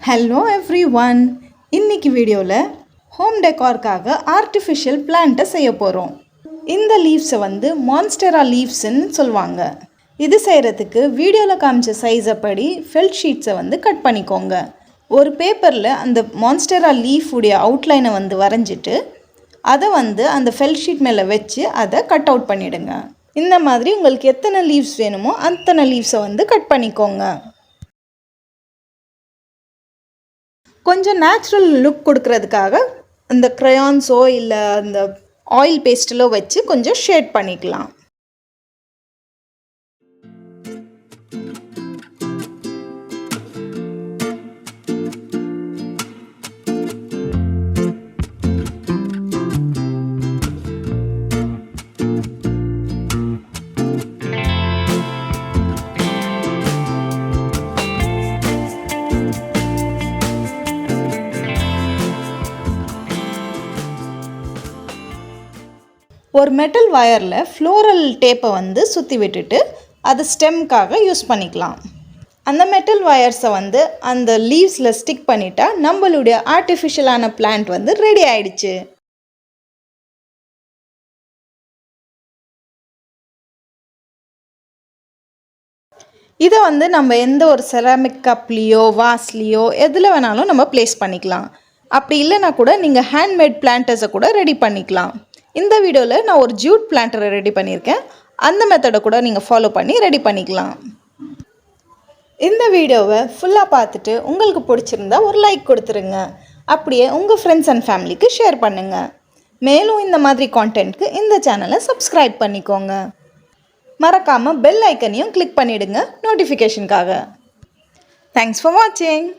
Hello everyone. இன்னைக்கு வீடியோல home டெக்கார்க்காக artificial பிளான்ட்டை செய்ய போறோம். இந்த லீவ்ஸை வந்து மான்ஸ்டெரா லீவ்ஸ்ன்னு சொல்வாங்க. இது செய்யறதுக்கு வீடியோல காமிச்ச சைஸை படி ஃபெல்ட் ஷீட்ஸை வந்து கட் பண்ணிக்கோங்க. ஒரு பேப்பரில் அந்த மான்ஸ்டெரா லீஃப் உடைய அவுட்லைனை வந்து வரைஞ்சிட்டு அதை வந்து அந்த ஃபெல்ட் ஷீட் மேலே வச்சு அதை கட் அவுட் பண்ணிடுங்க. இந்த மாதிரி உங்களுக்கு எத்தனை லீவ்ஸ் வேணுமோ அத்தனை லீவ்ஸை வந்து கட் பண்ணிக்கோங்க. கொஞ்சம் நேச்சுரல் லுக் கொடுக்கறதுக்காக இந்த க்ரையான்ஸோ இல்லை அந்த ஆயில் பேஸ்டிலோ வச்சு கொஞ்சம் ஷேட் பண்ணிக்கலாம். ஒரு மெட்டல் வயரில் ஃப்ளோரல் டேப்பை வந்து சுற்றி விட்டுட்டு அது ஸ்டெம்க்காக யூஸ் பண்ணிக்கலாம். அந்த மெட்டல் வயர்ஸை வந்து அந்த லீவ்ஸில் ஸ்டிக் பண்ணிட்டா நம்மளுடைய ஆர்டிஃபிஷியலான பிளான்ட் வந்து ரெடி ஆயிடுச்சு. இதை வந்து நம்ம எந்த ஒரு செராமிக் கப்லேயோ வாஸ்லேயோ எதில் வேணாலும் நம்ம ப்ளேஸ் பண்ணிக்கலாம். அப்படி இல்லைனா கூட நீங்கள் ஹேண்ட்மேட் பிளான்டர்ஸை கூட ரெடி பண்ணிக்கலாம். இந்த வீடியோவில் நான் ஒரு ஜூட் பிளான்டரை ரெடி பண்ணியிருக்கேன். அந்த மெத்தடை கூட நீங்கள் ஃபாலோ பண்ணி ரெடி பண்ணிக்கலாம். இந்த வீடியோவை ஃபுல்லாக பார்த்துட்டு உங்களுக்கு பிடிச்சிருந்தா ஒரு லைக் கொடுத்துருங்க. அப்படியே உங்கள் ஃப்ரெண்ட்ஸ் அண்ட் ஃபேமிலிக்கு ஷேர் பண்ணுங்கள். மேலும் இந்த மாதிரி கான்டென்ட்க்கு இந்த சேனலை சப்ஸ்கிரைப் பண்ணிக்கோங்க. மறக்காமல் பெல் ஐக்கனையும் கிளிக் பண்ணிவிடுங்க நோட்டிஃபிகேஷனுக்காக. தேங்க்ஸ் ஃபார் வாட்சிங்.